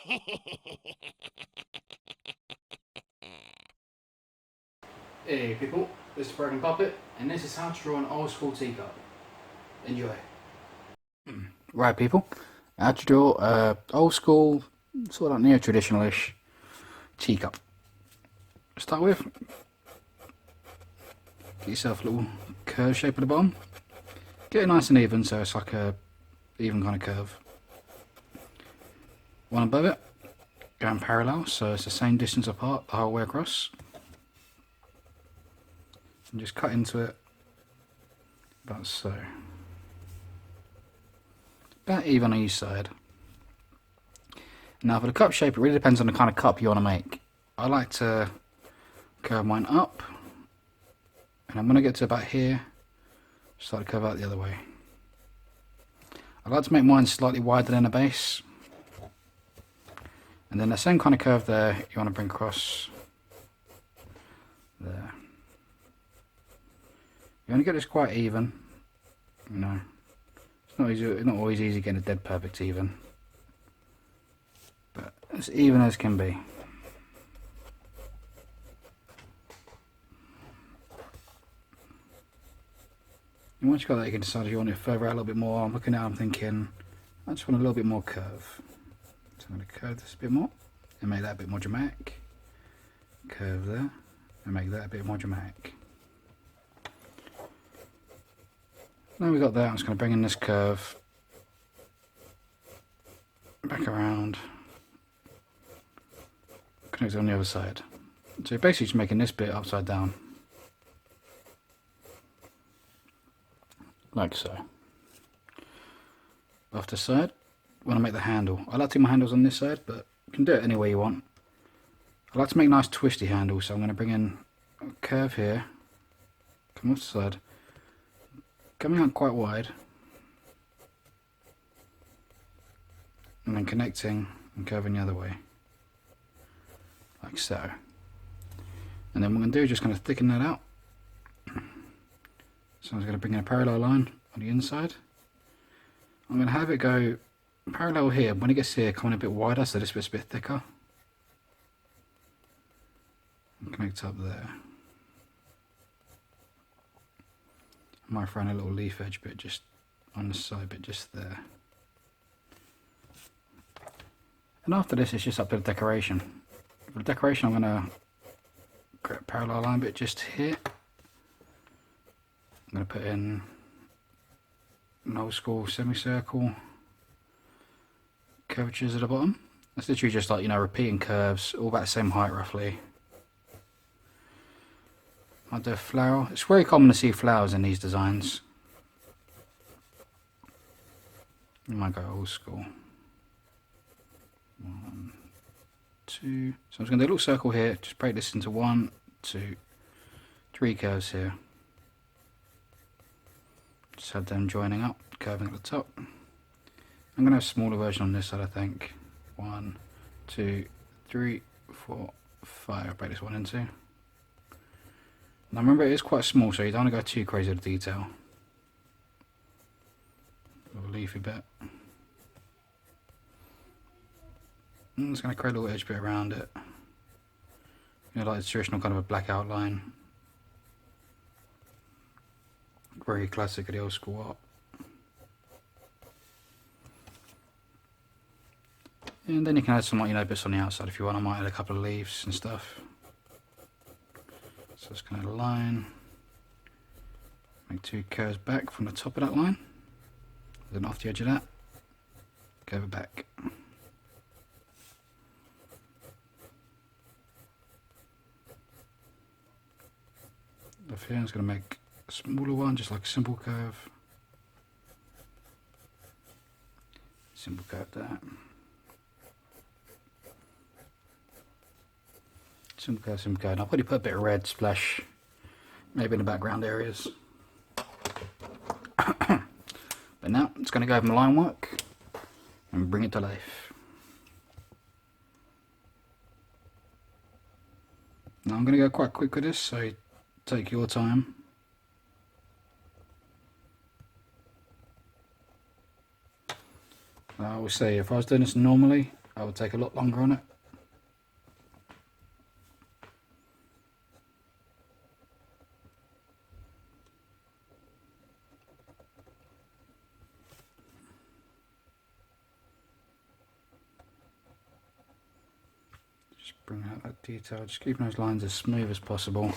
Hey people, this is Broken Puppet, and this is how to draw an old school teacup. Enjoy. Right people, how to draw old school, sort of like neo-traditional-ish teacup. Start with, get yourself a little curve shape at the bottom. Get it nice and even so it's like a even kind of curve. One above it, going parallel so it's the same distance apart the whole way across. And just cut into it about so. About even on each side. Now for the cup shape, it really depends on the kind of cup you want to make. I like to curve mine up, and I'm going to get to about here, start to curve out the other way. I like to make mine slightly wider than the base, and then the same kind of curve there you want to bring across there. You want to get this quite even, you know. It's not always easy getting a dead perfect even, but as even as can be. And once you've got that, you can decide if you want it further out a little bit more. I'm looking at it, I'm thinking, I just want a little bit more curve. So I'm going to curve this a bit more and make that a bit more dramatic. Curve there and make that a bit more dramatic. Now we've got that, I'm just going to bring in this curve back around, connect it on the other side. So you're basically just making this bit upside down, like so. Off the side, I want to make the handle. I like to do my handles on this side, but you can do it any way you want. I like to make nice twisty handles, so I'm going to bring in a curve here, come off the side, coming out quite wide, and then connecting and curving the other way, like so. And then what I'm going to do is just kind of thicken that out. So I'm going to bring in a parallel line on the inside. I'm going to have it go parallel here. When it gets here, come in a bit wider, so this bit's a bit thicker. And connect up there. I might throw in a little leaf edge bit just on the side bit just there. And after this, it's just up to the decoration. For the decoration, I'm going to create a parallel line bit just here. I'm going to put in an old school semicircle curvatures at the bottom. That's literally just like, you know, repeating curves, all about the same height roughly. Might do a flower. It's very common to see flowers in these designs. You might go old school. 1, 2. So I'm just going to do a little circle here. Just break this into 1, 2, 3 curves here. Just have them joining up, curving at the top. I'm going to have a smaller version on this side, I think. 1, 2, 3, 4, 5. I'll break this one into. Now remember, it is quite small, so you don't want to go too crazy with the detail. A little leafy bit. I'm just going to create a little edge bit around it. You know, like the traditional kind of a black outline. Very classic of the old school art. And then you can add some, like, you know, bits on the outside if you want. I might add a couple of leaves and stuff. So it's going to line, make 2 curves back from the top of that line, then off the edge of that, curve it back. Off here, I'm just going to make a smaller one, just like a simple curve. Simple curve there. Simple curve, simple curve. And I'll probably put a bit of red splash, maybe in the background areas. But now it's going to go over my line work and bring it to life. Now I'm going to go quite quick with this, so take your time. I always say, if I was doing this normally, That will take a lot longer on it. Just bring out that detail, just keeping those lines as smooth as possible.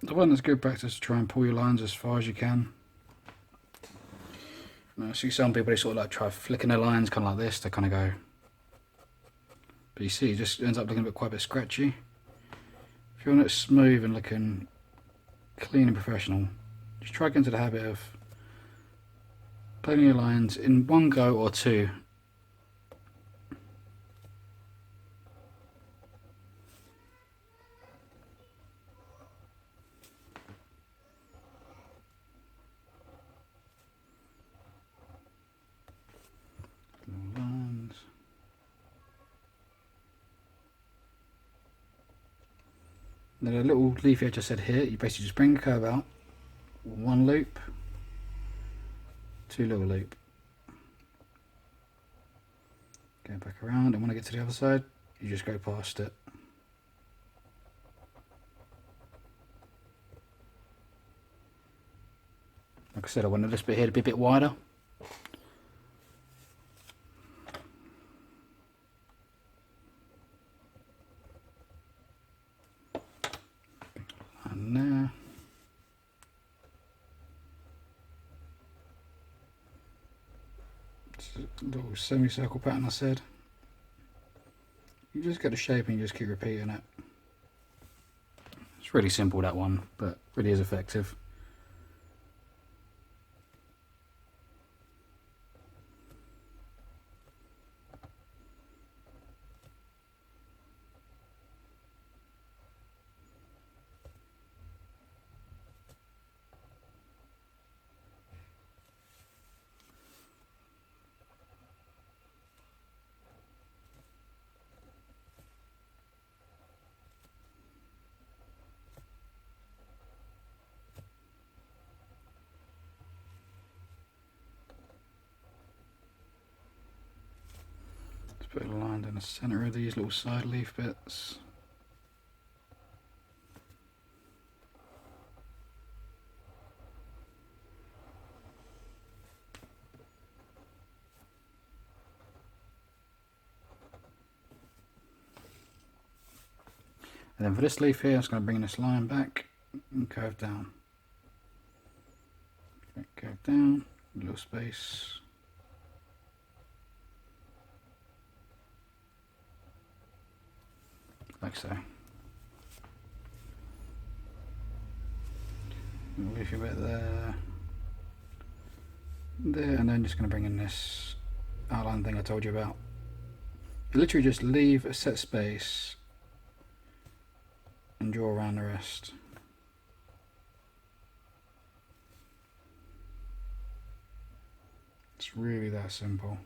The one that's good practice is to try and pull your lines as far as you can. I see some people, they sort of like try flicking their lines kind of like this, they kind of go. But you see, it just ends up looking quite a bit scratchy. If you want it smooth and looking clean and professional, just try to get into the habit of planing your lines in one go or two. Lines. Then a little leaf edge I said here, you basically just bring the curve out, one loop, two little loop. Go back around, and when I get to the other side, you just go past it. Like I said, I wanted this bit here to be a bit wider. And there. It's a little semicircle pattern I said. You just get the shape and you just keep repeating it. It's really simple, that one, but really is effective. Put a line down the centre of these little side leaf bits. And then for this leaf here, I'm just going to bring this line back and curve down. Okay, curve down, a little space. Like so. Leafy bit there. There, and then just going to bring in this outline thing I told you about. You literally just leave a set space and draw around the rest. It's really that simple.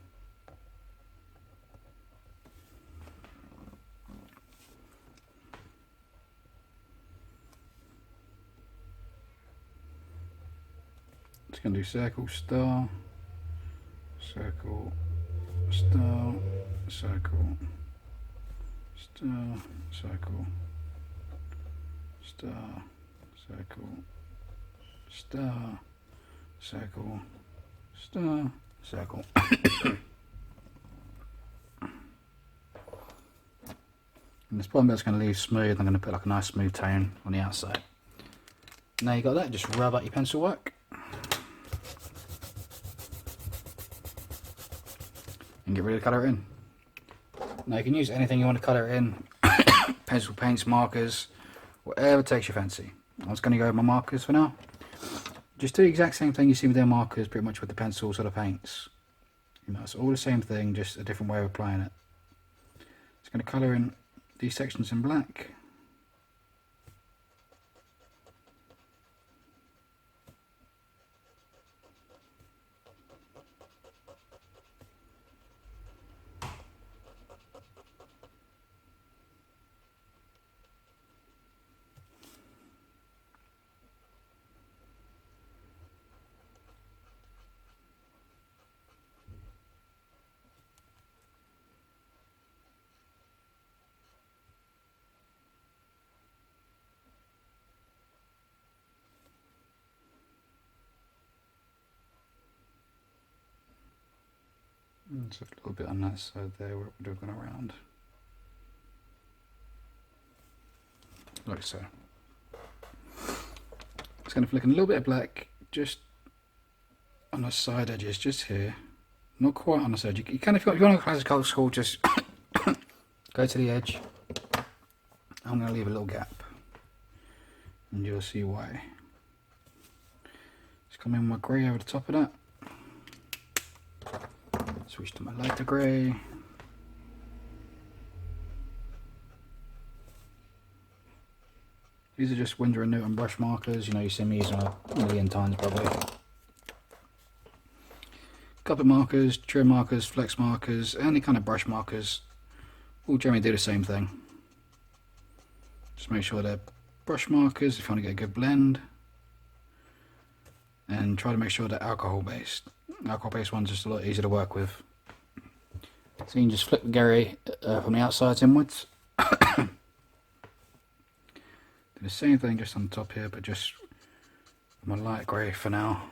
Just going to do circle, star, circle, star, circle, star, circle, star, circle, star, circle, star, circle. And this bottom bit's going to leave smooth. I'm going to put like a nice smooth tone on the outside. Now you got that, just rub out your pencil work. And get ready to colour it in. Now you can use anything you want to colour it in. Pencil paints, markers, whatever takes your fancy. I'm just going to go with my markers for now. Just do the exact same thing you see with their markers, pretty much with the pencils or the paints. You know, it's all the same thing, just a different way of applying it. Just going to colour in these sections in black. There's a little bit on that side there where we're going around. Like so. It's going to flick in a little bit of black just on the side edges, just here. Not quite on the side. You can, if you want to classic old school, just go to the edge. I'm going to leave a little gap, and you'll see why. Just come in my grey over the top of that. Switch to my lighter grey. These are just Winsor & Newton brush markers. You know, you see me using them a million times probably. Couple markers, trim markers, flex markers, any kind of brush markers all generally do the same thing. Just make sure they're brush markers if you want to get a good blend, and try to make sure they're alcohol based. Alcohol based ones are just a lot easier to work with. So you can just flip the Gary from the outsides inwards. Do the same thing just on the top here, but just my light grey for now.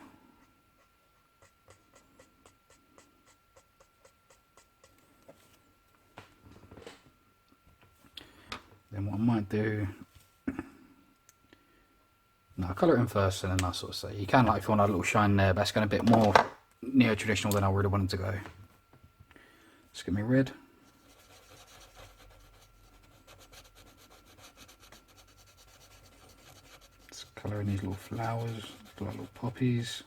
Then what I might do, no, I'll colour it in first and then I'll sort of say, you can, like if you want a little shine there, but that's going a bit more neo-traditional than I really wanted to go. Just get me red. Just colour in these little flowers, like little poppies.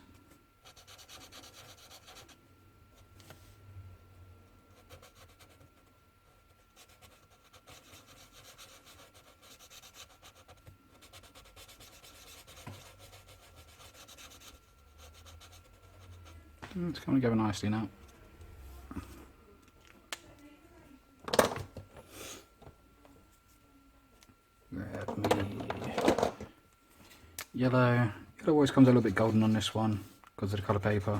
It's coming together nicely now. Grab me yellow. Yellow always comes a little bit golden on this one because of the colour paper.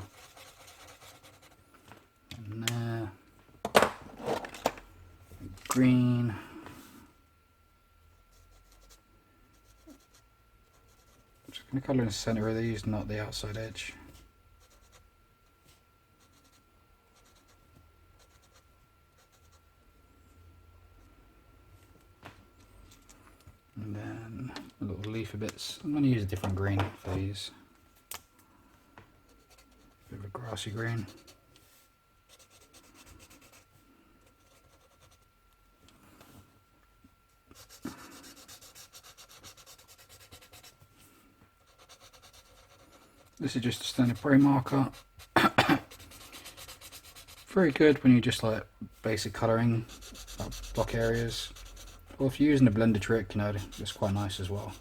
And there. Green. Just going to colour in the centre of these, not the outside edge. And then a little leafy bits. I'm going to use a different green for these. Bit of a grassy green. This is just a standard spray marker. Very good when you just like basic colouring, like block areas. Or if you're using a blender trick, you know, it's quite nice as well.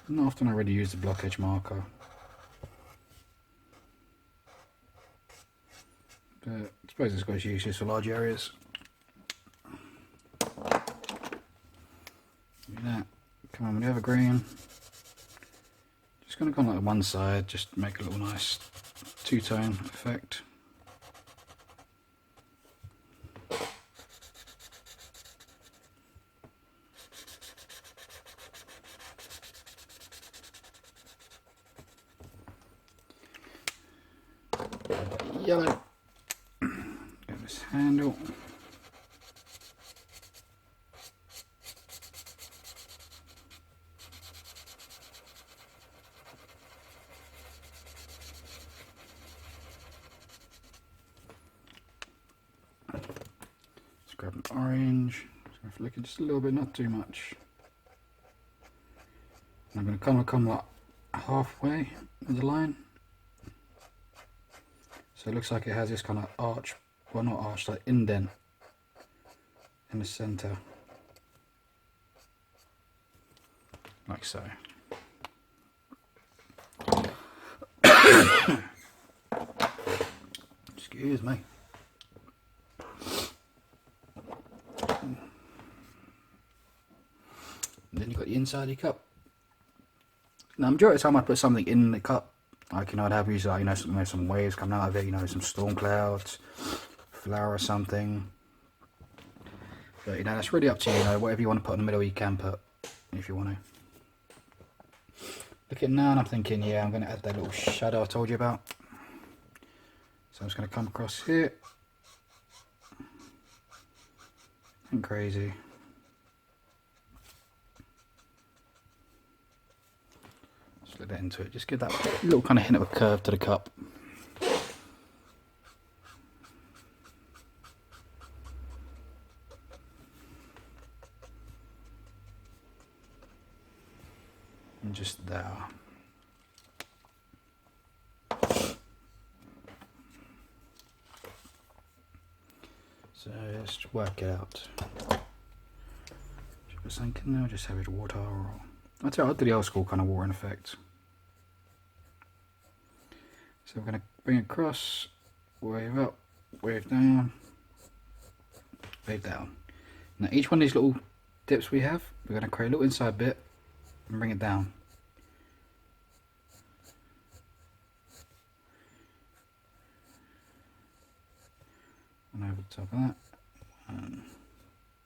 Not often I really use the block edge marker, but I suppose it's got its uses for large areas. That. Come on with the other green. Just going to go on like one side, just make a little nice two-tone effect. Yellow. Get this handle. Grab an orange, just going to flick it just a little bit, not too much. And I'm going to come like halfway of the line. So it looks like it has this kind of arch, well not arch, like indent in the centre. Like so. Excuse me. And then you've got the inside of your cup. Now, majority of the time I put something in the cup Like, I'd have used like, some waves coming out of it, some storm clouds, flower or something. But that's really up to you, whatever you want to put in the middle you can put, if you want to. Looking now and I'm thinking, yeah, I'm going to add that little shadow I told you about. So I'm just going to come across here. And crazy. Just let that into it. Just give that little kind of hint of a curve to the cup. And just there. So let's work it out. Should put something in there, just have it water, or I'll do the old school kind of watering effect. So we're going to bring it across, wave up, wave down, wave down. Now each one of these little dips we have, we're going to create a little inside bit and bring it down. And over the top of that, 1,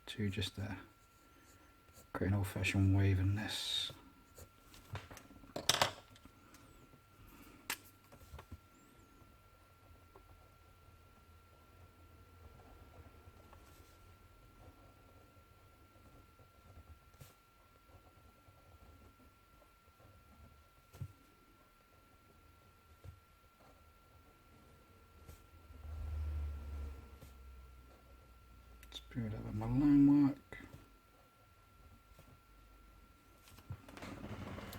2 just there. Create an old-fashioned wave in this. Speed up with my line work.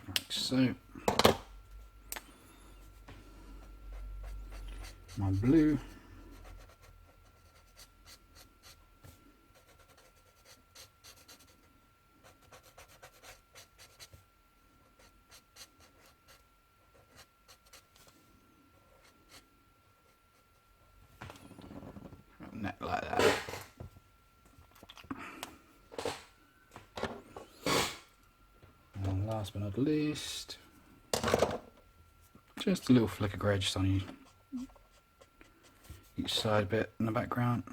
Like so. My blue. Net like that. And last but not least, just a little flick of grey just on each side bit in the background.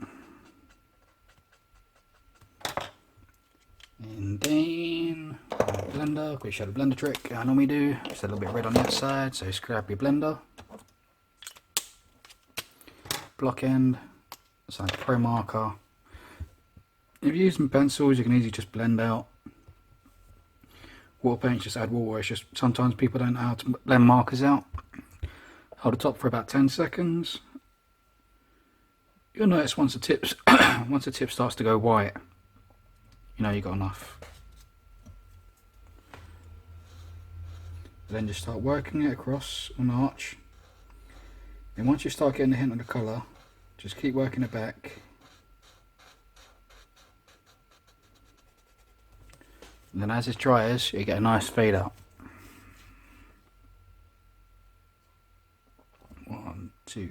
And then blender, quick show the blender trick I normally do. Just a little bit red on the outside, so grab your blender, block end, so like a pro marker. If you're using pencils, you can easily just blend out. Water paint, just add water. It's just sometimes people don't know how to blend markers out. Hold the top for about 10 seconds. You'll notice once the tips, once the tip starts to go white, you've got enough. Then just start working it across on the arch. And once you start getting the hint of the colour, just keep working it back. And then as it dries, you get a nice fade out. 1, 2,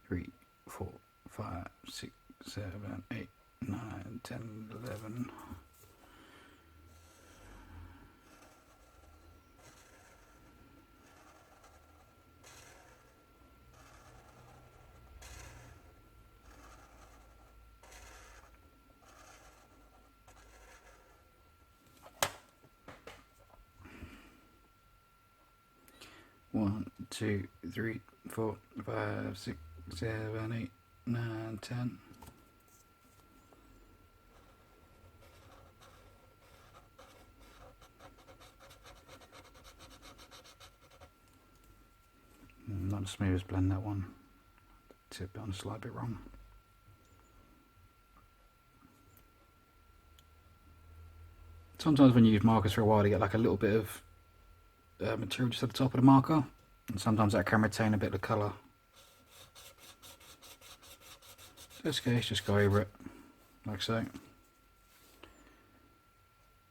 3, 4, 5, 6, 7, 8, 9, 10, 11. One, 2, 3, 4, 5, 6, 7, 8, 9, 10. Not as smooth as blend that one. Tip on a slight bit wrong. Sometimes when you use markers for a while, you get like a little bit of material just at the top of the marker, and sometimes that can retain a bit of colour. In this case, just go over it like so.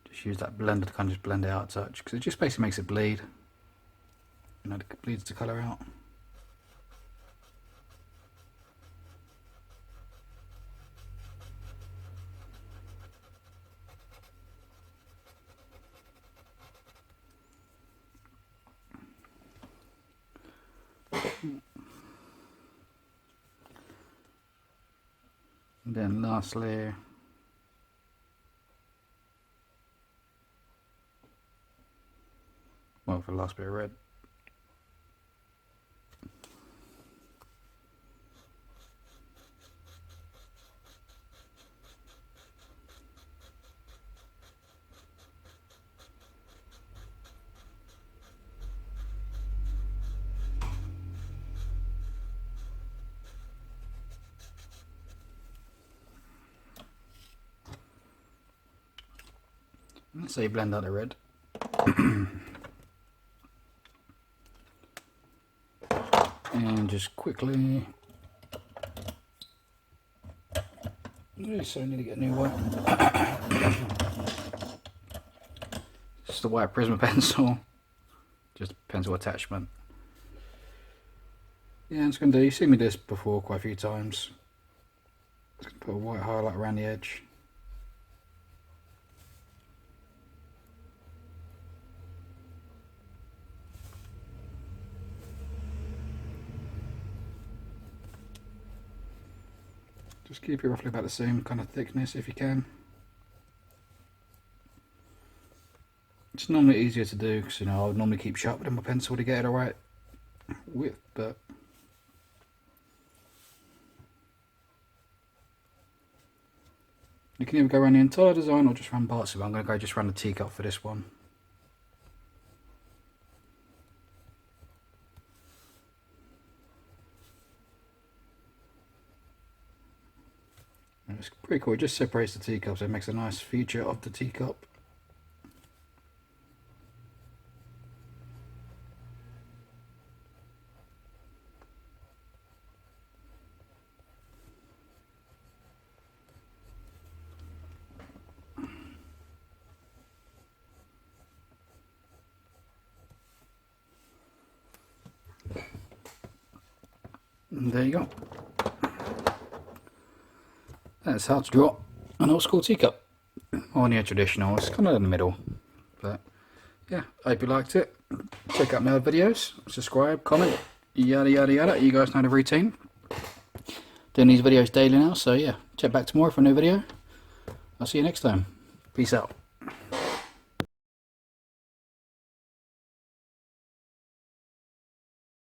Just use that blender to kind of just blend it out a touch, because it just basically makes it bleed. It bleeds the colour out. And then lastly, well, for the last bit of red. Let's say blend out the red. And just quickly, so I need to get a new white. Just a white Prisma pencil, just a pencil attachment. Yeah, I'm just going to do, you've seen me do this before quite a few times. Just going to put a white highlight around the edge. Just keep it roughly about the same kind of thickness if you can. It's normally easier to do because, you know, I would normally keep sharpening my pencil to get it the right width, but you can either go around the entire design or just run parts of it. I'm going to go just run the teacup for this one. And it's pretty cool, it just separates the teacup, so it makes a nice feature of the teacup. And there you go. That's how to draw an old school teacup. Or near traditional, it's kind of in the middle. But yeah, I hope you liked it. Check out my other videos, subscribe, comment, yada yada yada. You guys know the routine. Doing these videos daily now, so yeah, check back tomorrow for a new video. I'll see you next time. Peace out.